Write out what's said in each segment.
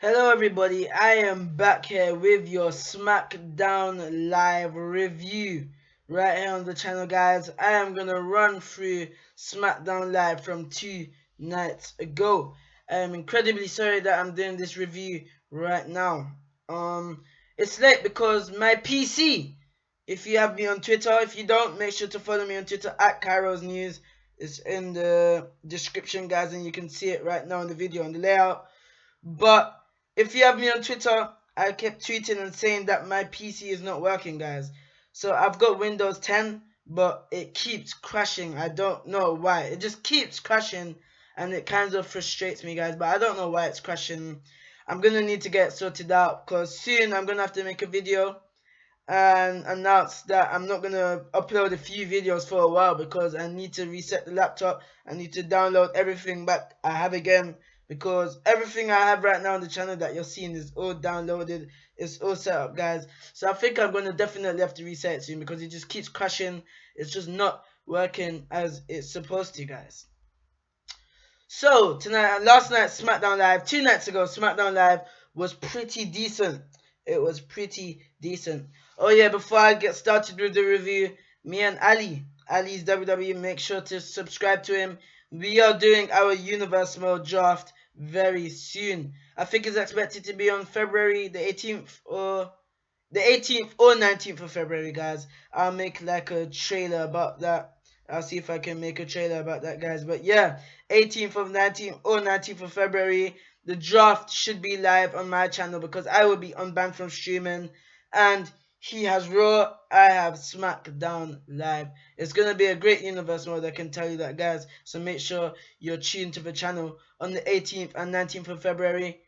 Hello everybody, I am back here with your SmackDown live review right here on the channel, guys. I am gonna run through SmackDown live from 2 nights ago. I am incredibly sorry that I'm doing this review right now. It's late because my PC, if you have me on Twitter, if you don't, make sure to follow me on Twitter at khairoBMT. It's in the description, guys, and you can see it right now in the video on the layout. But if you have me on Twitter, I kept tweeting and saying that my PC is not working, guys. So I've got Windows 10, but it keeps crashing. I don't know why. It just keeps crashing, and it kind of frustrates me, guys. But I don't know why it's crashing. I'm going to need to get it sorted out, because soon I'm going to have to make a video and announce that I'm not going to upload a few videos for a while, because I need to reset the laptop. I need to download everything back I have again, because everything I have right now on the channel that you're seeing is all downloaded. It's all set up, guys. So I think I'm going to definitely have to reset it soon, because it just keeps crashing. It's just not working as it's supposed to, guys. So tonight, last night SmackDown Live, 2 nights ago SmackDown Live was pretty decent. It was pretty decent. Oh yeah, before I get started with the review, me and Ali's WWE, make sure to subscribe to him. We are doing our Universe Mode draft very soon. I think it's expected to be on February the 18th or 19th of February, guys. I'll make like a trailer about that. I'll see if I can make a trailer about that, guys. But yeah, 18th of 19th of February, the draft should be live on my channel, because I will be unbanned from streaming, and he has Raw, I have SmackDown live. It's gonna be a great universe mode, I can tell you that, guys. So make sure you're tuned to the channel on the 18th and 19th of February.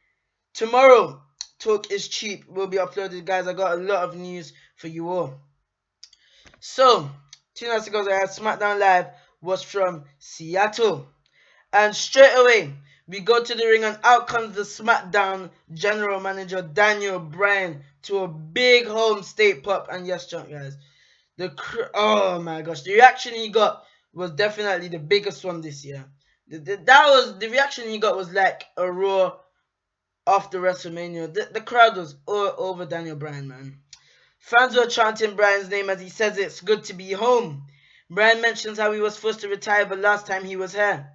Tomorrow, Talk is Cheap will be uploaded, guys. I got a lot of news for you all. So, 2 nights ago, I had SmackDown Live was from Seattle. And straight away, we go to the ring, and out comes the SmackDown General Manager, Daniel Bryan, to a big home state pop and yes chant, guys. Oh my gosh, the reaction he got was definitely the biggest one this year. The reaction he got was like a Raw after WrestleMania. The crowd was all over Daniel Bryan, man. Fans were chanting Bryan's name as he says it's good to be home. Bryan mentions how he was forced to retire the last time he was here.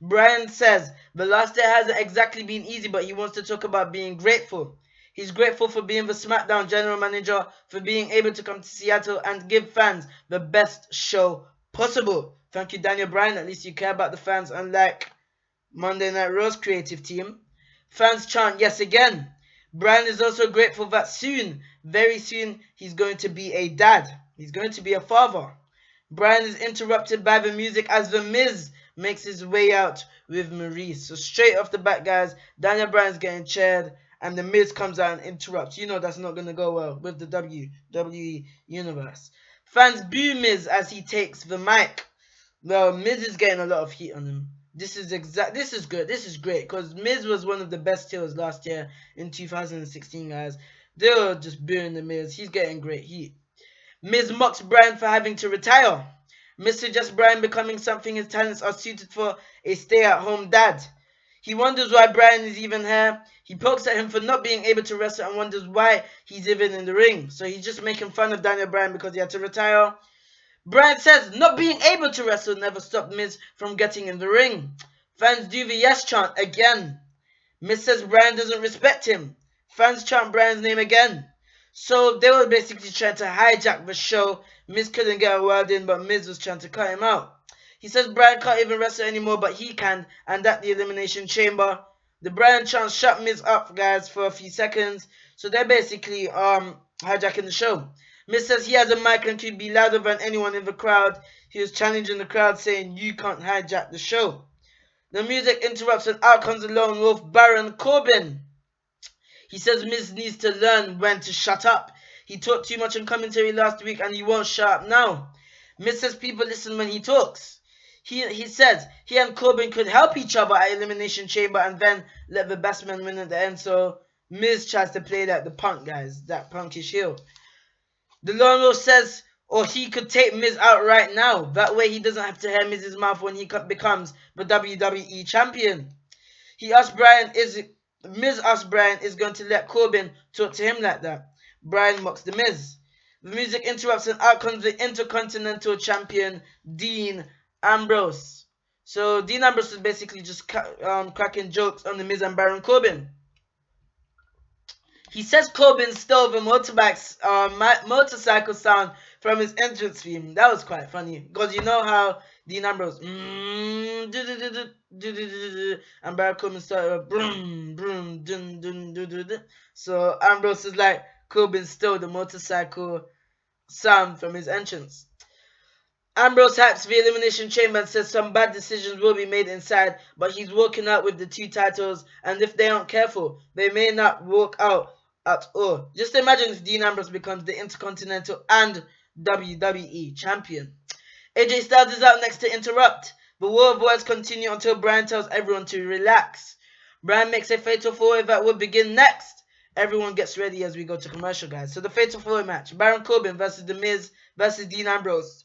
Bryan says the last day hasn't exactly been easy, but he wants to talk about being grateful. He's grateful for being the SmackDown General Manager, for being able to come to Seattle and give fans the best show possible. Thank you, Daniel Bryan. At least you care about the fans, unlike Monday Night Raw's creative team. Fans chant yes again. Bryan is also grateful that soon, very soon, he's going to be a dad. He's going to be a father. Bryan is interrupted by the music as The Miz makes his way out with Maurice. So straight off the bat, guys, Daniel Bryan's getting cheered, and The Miz comes out and interrupts. You know that's not going to go well with the WWE Universe. Fans boo Miz as he takes the mic. Well, Miz is getting a lot of heat on him. This is good. This is great, because Miz was one of the best heels last year in 2016, guys. They were just booing the Miz. He's getting great heat. Miz mocks Bryan for having to retire. Miz suggests Bryan becoming something his talents are suited for, a stay-at-home dad. He wonders why Bryan is even here. He pokes at him for not being able to wrestle and wonders why he's even in the ring. So he's just making fun of Daniel Bryan because he had to retire. Bryan says not being able to wrestle never stopped Miz from getting in the ring. Fans do the yes chant again. Miz says Bryan doesn't respect him. Fans chant Bryan's name again. So they were basically trying to hijack the show. Miz couldn't get a word in, but Miz was trying to cut him out. He says Bryan can't even wrestle anymore, but he can, and at the Elimination Chamber. The Bryan chant shut Miz up, guys, for a few seconds. So they're basically hijacking the show. Miz says he has a mic and could be louder than anyone in the crowd. He was challenging the crowd, saying, "You can't hijack the show." The music interrupts, and out comes the lone wolf, Baron Corbin. He says Miz needs to learn when to shut up. He talked too much in commentary last week, and he won't shut up now. Miz says people listen when he talks. He says he and Corbin could help each other at Elimination Chamber and then let the best man win at the end. So Miz tries to play like the punk, guys, that punkish heel. The Lone Wolf says, or he could take Miz out right now. That way he doesn't have to hear Miz's mouth when he becomes the WWE champion. He asks Bryan, Miz asked Brian is going to let Corbin talk to him like that. Brian mocks the Miz. The music interrupts and out comes the Intercontinental Champion, Dean Ambrose. So Dean Ambrose is basically just cracking jokes on the Miz and Baron Corbin. He says Corbin stole the motorcycle sound from his entrance theme. That was quite funny because you know how Dean Ambrose and Baron Corbin started broom broom dun dun dun dun dun. So Ambrose is like Corbin stole the motorcycle sound from his entrance. Ambrose hypes the Elimination Chamber and says some bad decisions will be made inside, but he's walking out with the 2 titles, and if they aren't careful, they may not walk out at all. Just imagine if Dean Ambrose becomes the Intercontinental and WWE Champion. AJ Styles is out next to interrupt. The war of words continue until Brian tells everyone to relax. Brian makes a fatal 4-way that will begin next. Everyone gets ready as we go to commercial, guys. So the fatal 4-way match. Baron Corbin versus The Miz versus Dean Ambrose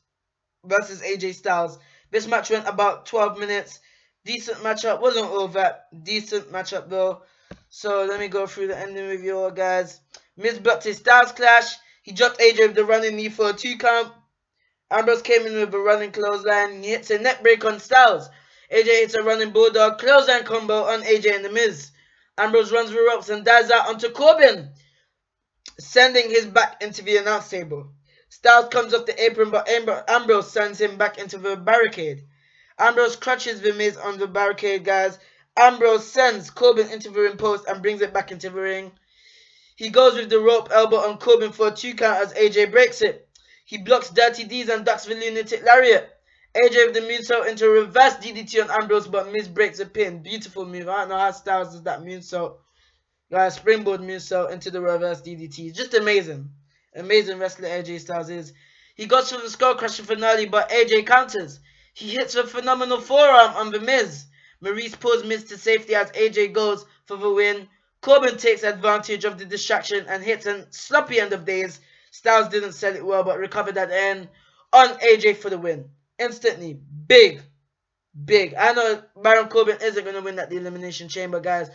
versus AJ Styles. This match went about 12 minutes. Decent matchup. Wasn't all that. Decent matchup though. So let me go through the ending with you all, guys. Miz blocked his Styles clash. He dropped AJ with the running knee for a 2 count. Ambrose came in with a running clothesline. He hits a neck break on Styles. AJ hits a running bulldog clothesline combo on AJ and The Miz. Ambrose runs the ropes and dives out onto Corbin, sending his back into the announce table. Styles comes off the apron, but Ambrose sends him back into the barricade. Ambrose crutches the Miz on the barricade, guys. Ambrose sends Corbin into the ring post and brings it back into the ring. He goes with the rope elbow on Corbin for a 2 count as AJ breaks it. He blocks Dirty D's and ducks the lunatic lariat. AJ with the moonsault into a reverse DDT on Ambrose, but Miz breaks a pin. Beautiful move. I don't know how Styles does that moonsault. Guys, springboard moonsault into the reverse DDT. Just amazing. Amazing wrestler AJ Styles is. He goes for the skull crusher finale, but AJ counters. He hits a phenomenal forearm on the Miz. Maurice pulls Miz to safety as AJ goes for the win. Corbin takes advantage of the distraction and hits a sloppy end of days. Styles didn't sell it well, but recovered at the end on AJ for the win. Instantly. Big. I know Baron Corbin isn't going to win at the Elimination Chamber, guys.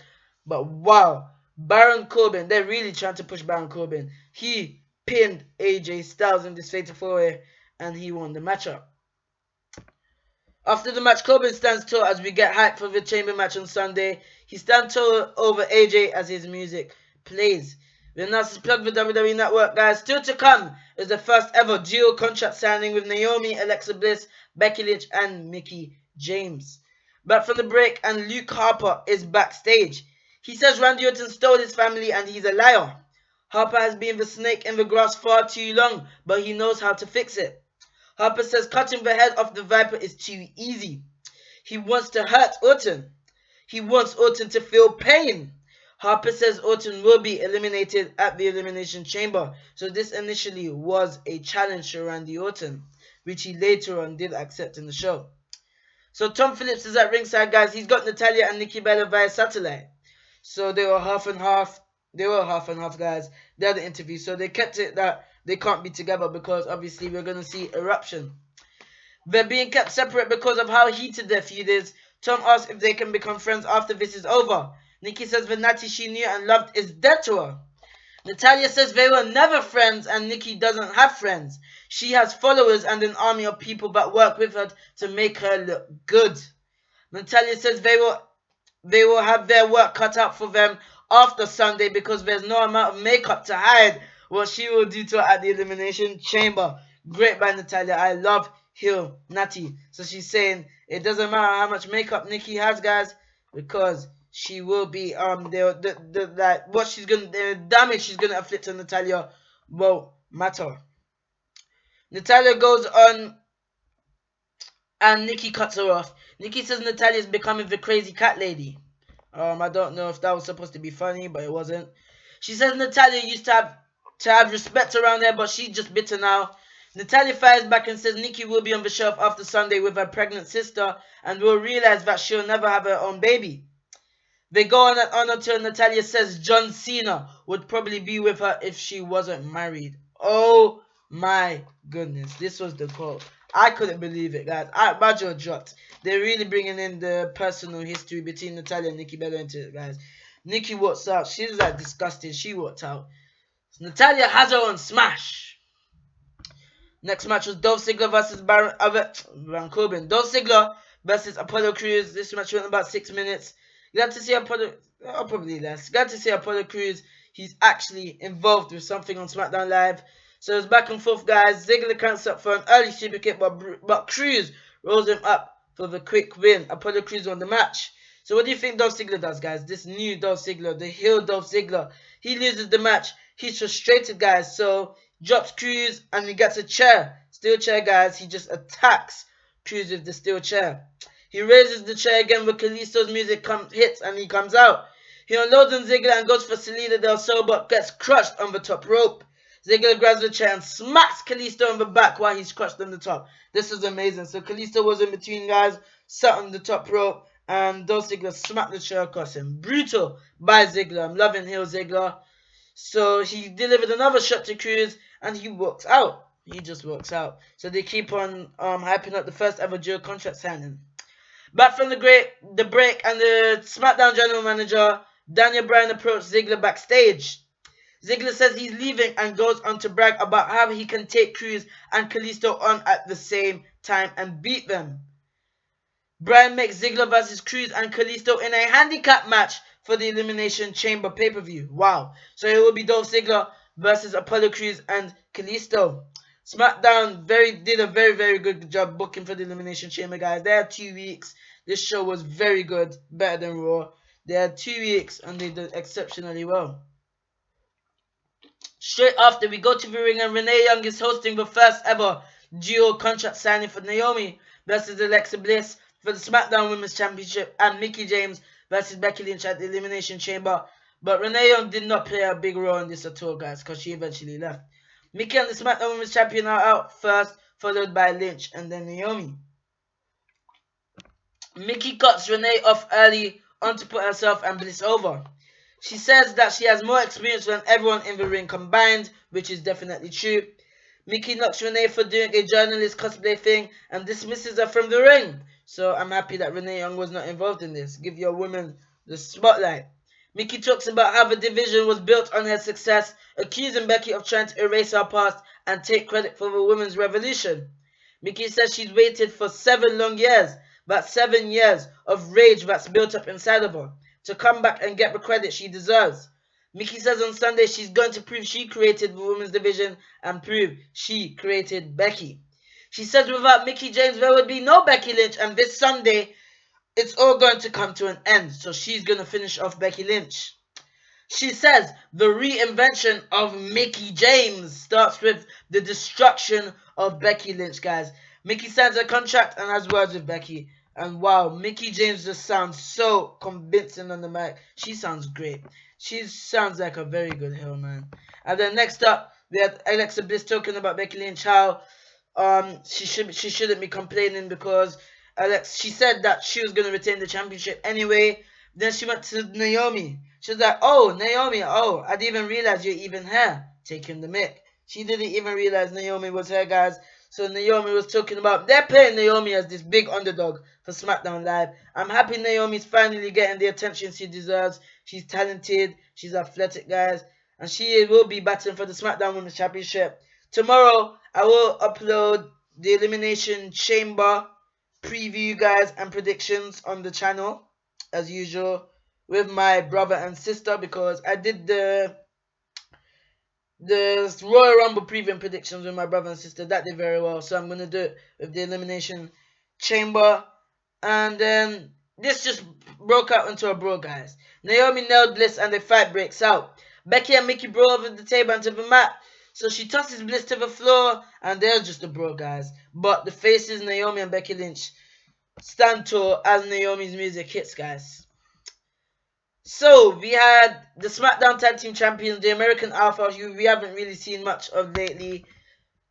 But wow. Baron Corbin. They're really trying to push Baron Corbin. He pinned AJ Styles in this fatal 4-way and he won the matchup. After the match, Corbin stands tall as we get hyped for the chamber match on Sunday. He stands tall over AJ as his music plays. We announced plug for WWE Network, guys. Still to come is the first ever dual contract signing with Naomi, Alexa Bliss, Becky Lynch, and Mickie James. Back from the break, and Luke Harper is backstage. He says Randy Orton stole his family and he's a liar. Harper has been the snake in the grass far too long, but he knows how to fix it. Harper says cutting the head off the Viper is too easy. He wants to hurt Orton. He wants Orton to feel pain. Harper says Orton will be eliminated at the Elimination Chamber. So this initially was a challenge to Randy Orton, which he later on did accept in the show. So Tom Phillips is at ringside, guys. He's got Natalya and Nikki Bella via satellite. So they were half and half. They were half and half, guys. They had the interview. So they kept it that they can't be together because obviously we're going to see eruption. They're being kept separate because of how heated their feud is. Tom asks if they can become friends after this is over. Nikki says the Natty she knew and loved is dead to her. Natalya says they were never friends and Nikki doesn't have friends. She has followers and an army of people that work with her to make her look good. Natalya says they will have their work cut out for them after Sunday because there's no amount of makeup to hide what she will do to her at the Elimination Chamber. Great by Natalya. I love heel Natty. So she's saying it doesn't matter how much makeup Nikki has, guys, because she will be the damage she's gonna inflict on Natalya won't matter. Natalya goes on and Nikki cuts her off. Nikki says Natalya is becoming the crazy cat lady. I don't know if that was supposed to be funny, but it wasn't. She says Natalya used to have respect around her, but she's just bitter now. Natalya fires back and says Nikki will be on the shelf after Sunday with her pregnant sister and will realize that she'll never have her own baby. They go on until Natalya says John Cena would probably be with her if she wasn't married. Oh my goodness, this was the quote. I couldn't believe it, guys. My jaw dropped. They're really bringing in the personal history between Natalya and Nikki Bella into it, guys. Nikki walks out. She's like disgusted. She walked out. Natalya has her own smash. Next match was Dolph Ziggler versus Baron Corbin. Dolph Ziggler versus Apollo Crews. This match went about 6 minutes. Glad to see Apollo, probably less. Glad to see Apollo Crews. He's actually involved with something on SmackDown Live. So it's back and forth, guys. Ziggler counts up for an early super kick, but Crews rolls him up for the quick win. Apollo Crews won the match. So what do you think Dolph Ziggler does, guys? This new Dolph Ziggler, the heel Dolph Ziggler. He loses the match. He's frustrated, guys. So drops Crews and he gets a chair. Steel chair, guys. He just attacks Crews with the steel chair. He raises the chair again with Kalisto's music hits and he comes out. He unloads on Ziggler and goes for Salida del Sol, but gets crushed on the top rope. Ziggler grabs the chair and smacks Kalisto on the back while he's crushed on the top. This is amazing. So Kalisto was in between, guys, sat on the top rope, and Dolph Ziggler smacked the chair across him. Brutal by Ziggler. I'm loving heel Ziggler. So he delivered another shot to Crews, and he walks out. He just walks out. So they keep on hyping up the first ever dual contract signing. Back from the break, and the SmackDown general manager, Daniel Bryan, approached Ziggler backstage. Ziggler says he's leaving and goes on to brag about how he can take Crews and Kalisto on at the same time and beat them. Bryan makes Ziggler versus Crews and Kalisto in a handicap match for the Elimination Chamber pay-per-view. Wow. So it will be Dolph Ziggler versus Apollo Crews and Kalisto. SmackDown did a very, very good job booking for the Elimination Chamber, guys. They had 2 weeks. This show was very good, better than Raw. They had 2 weeks and they did exceptionally well. Straight after, we go to the ring and Renee Young is hosting the first ever dual contract signing for Naomi versus Alexa Bliss for the SmackDown Women's Championship, and Mickie James versus Becky Lynch at the Elimination Chamber. But Renee Young did not play a big role in this at all, guys, because she eventually left. Mickie and the SmackDown Women's Champion are out first, followed by Lynch and then Naomi. Mickie cuts Renee off early on to put herself and Bliss over. She says that she has more experience than everyone in the ring combined, which is definitely true. Mickie knocks Renee for doing a journalist cosplay thing and dismisses her from the ring. So I'm happy that Renee Young was not involved in this. Give your woman the spotlight. Mickie talks about how the division was built on her success, accusing Becky of trying to erase her past and take credit for the women's revolution. Mickie says she's waited for 7 long years, about 7 years of rage that's built up inside of her, to come back and get the credit she deserves. Mickie says on Sunday she's going to prove she created the women's division and prove she created Becky. She says without Mickie James there would be no Becky Lynch, and this Sunday it's all going to come to an end. So she's going to finish off Becky Lynch. She says the reinvention of Mickie James starts with the destruction of Becky Lynch, guys. Mickie signs a contract and has words with Becky. And wow, Mickie James just sounds so convincing on the mic. She sounds great. She sounds like a very good heel, man. And then next up, we had Alexa Bliss talking about Becky Lynch, how she shouldn't be complaining because she said that she was going to retain the championship anyway. Then she went to Naomi. She was like, oh, Naomi, oh, I didn't even realize you're even here. Taking the mic. She didn't even realize Naomi was here, guys. So Naomi was talking about, they're playing Naomi as this big underdog for SmackDown Live. I'm happy Naomi's finally getting the attention she deserves. She's talented, she's athletic, guys. And she will be battling for the SmackDown Women's Championship. Tomorrow, I will upload the Elimination Chamber preview, guys, and predictions on the channel, as usual, with my brother and sister, because I did the Royal Rumble preview and predictions with my brother and sister. That did very well, so I'm going to do it with the Elimination Chamber. And then this just broke out into a brawl, guys. Naomi nailed Bliss and the fight breaks out. Becky and Mickie brawl over the table onto the mat, so she tosses Bliss to the floor, and there's just a brawl, guys. But the faces, Naomi and Becky Lynch, stand tall as Naomi's music hits, guys. So, we had the SmackDown Tag Team Champions, the American Alpha, who we haven't really seen much of lately,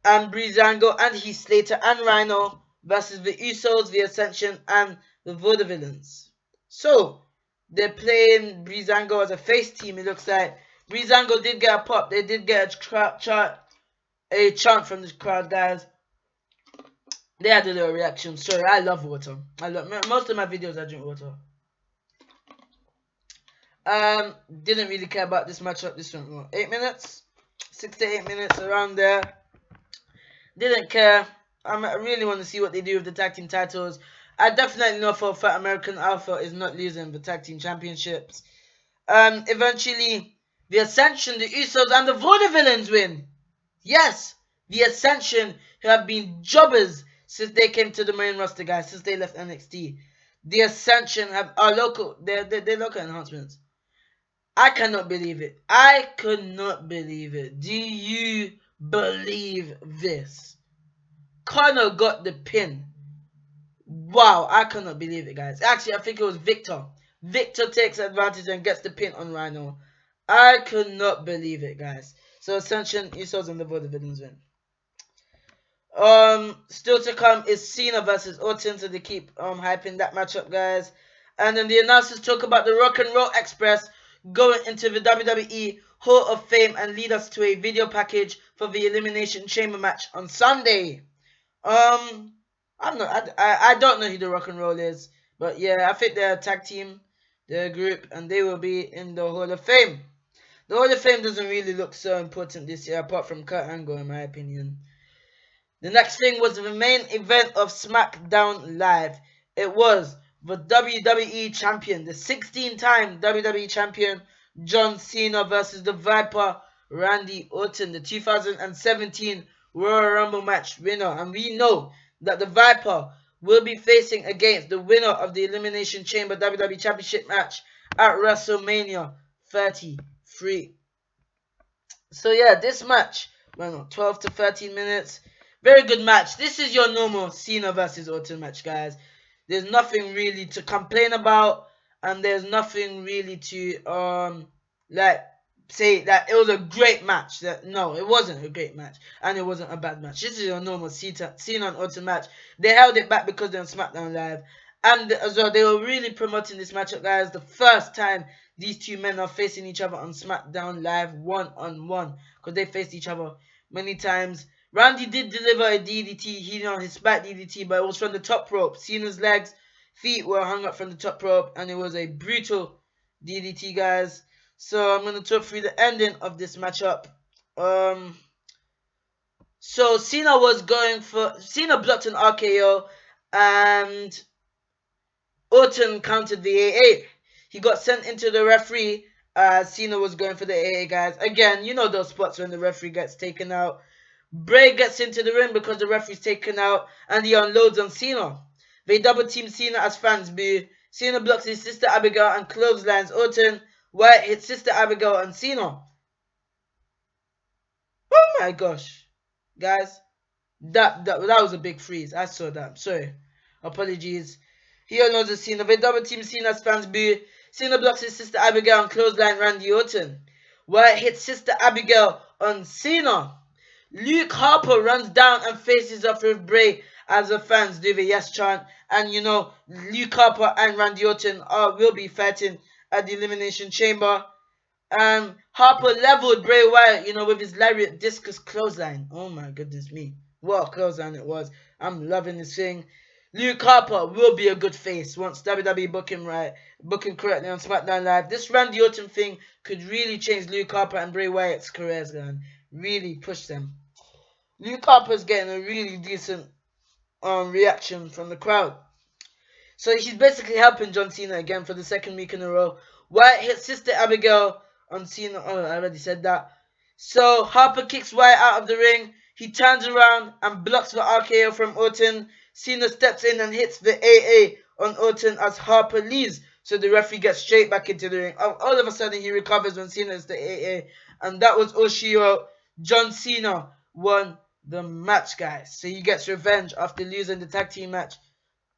and Breezango and Heath Slater and Rhino versus the Usos, the Ascension, and the Vaudevillains. So, they're playing Breezango as a face team, it looks like. Breezango did get a pop. They did get a chant from the crowd, guys. They had a little reaction. Sorry, I love water. Most of my videos I drink water. Didn't really care about this matchup. This one, what, 8 minutes? 6 to 8 minutes, around there. Didn't care. I really want to see what they do with the tag team titles. I definitely know for a fact American Alpha is not losing the tag team championships. Eventually, the Ascension, the Usos, and the Vaudevillains win. Yes, the Ascension, who have been jobbers since they came to the main roster, guys, since they left NXT. The Ascension have they're local enhancements. I cannot believe it. I could not believe it. Do you believe this? Connor got the pin. Wow, I cannot believe it, guys. Actually, I think it was Victor. Victor takes advantage and gets the pin on Rhino. I could not believe it, guys. So Ascension, Usos, and the Vaudevillains win. Still to come is Cena versus Orton, so they keep hyping that matchup, guys. And then the announcers talk about the Rock and Roll Express going into the WWE Hall of Fame and lead us to a video package for the Elimination Chamber match on Sunday. I don't know who the Rock and Roll is, but yeah, I think they're a tag team, they're a group, and they will be in the Hall of Fame. The Hall of Fame doesn't really look so important this year, apart from Kurt Angle, in my opinion. The next thing was the main event of SmackDown Live. It was the WWE Champion, the 16-time WWE Champion, John Cena versus the Viper, Randy Orton, the 2017 Royal Rumble match winner. And we know that the Viper will be facing against the winner of the Elimination Chamber WWE Championship match at WrestleMania 33. So yeah, this match went on 12 to 13 minutes. Very good match. This is your normal Cena versus Orton match, guys. There's nothing really to complain about, and there's nothing really to say that it was a great match. No, it wasn't a great match, and it wasn't a bad match. This is your normal Cena and Orton match. They held it back because they're on SmackDown Live, and as well, they were really promoting this matchup, guys. The first time these two men are facing each other on SmackDown Live one-on-one, because they faced each other many times. Randy did deliver a DDT, his spike DDT, but it was from the top rope. Cena's feet were hung up from the top rope, and it was a brutal DDT, guys. So I'm going to talk through the ending of this matchup. So Cena blocked an RKO, and Orton countered the AA. He got sent into the referee. Cena was going for the AA, guys. Again, you know those spots when the referee gets taken out. Bray gets into the ring because the referee's taken out, and he unloads on Cena. They double team Cena as fans boo. Cena blocks his sister Abigail and clotheslines Orton. Wyatt hits sister Abigail and Cena. Oh my gosh, guys, that was a big freeze. I saw that. Sorry, apologies. He unloads on Cena. They double team Cena as fans boo. Cena blocks his sister Abigail and clothesline Randy Orton. Wyatt hits sister Abigail on Cena. Luke Harper runs down and faces off with Bray as the fans do the yes chant. And you know, Luke Harper and Randy Orton will be fighting at the Elimination Chamber. Harper leveled Bray Wyatt, with his lariat discus clothesline. Oh my goodness me. What a clothesline it was. I'm loving this thing. Luke Harper will be a good face once WWE book him correctly on SmackDown Live. This Randy Orton thing could really change Luke Harper and Bray Wyatt's careers, man. Really push them. Luke Harper's getting a really decent reaction from the crowd. So he's basically helping John Cena again for the second week in a row. Wyatt hits sister Abigail on Cena. Oh, I already said that. So Harper kicks Wyatt out of the ring. He turns around and blocks the RKO from Orton. Cena steps in and hits the AA on Orton as Harper leaves. So the referee gets straight back into the ring. All of a sudden he recovers when Cena hits the AA. And that was all she wrote. John Cena won the match, guys. So he gets revenge after losing the tag team match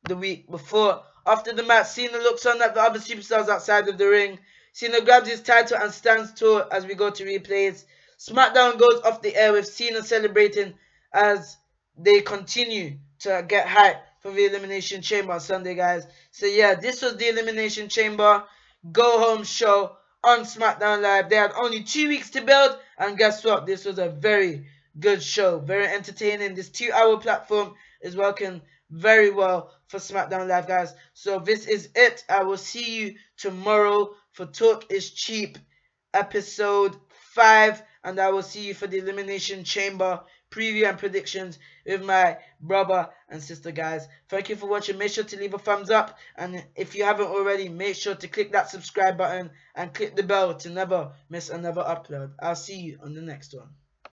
the week before. After the match, Cena looks on at the other superstars outside of the ring. Cena grabs his title and stands tall as we go to replays. SmackDown goes off the air with Cena celebrating as they continue to get hype for the Elimination Chamber on Sunday, guys. So yeah, this was the Elimination Chamber go home show on SmackDown Live. They had only 2 weeks to build, and guess what? This was a very good show, very entertaining. This 2-hour platform is working very well for SmackDown Live, guys. So this is it. I will see you tomorrow for Talk is Cheap episode 5, and I will see you for the Elimination Chamber preview and predictions with my brother and sister, guys. Thank you for watching. Make sure to leave a thumbs up, and if you haven't already, make sure to click that subscribe button and click the bell to never miss another upload. I'll see you on the next one.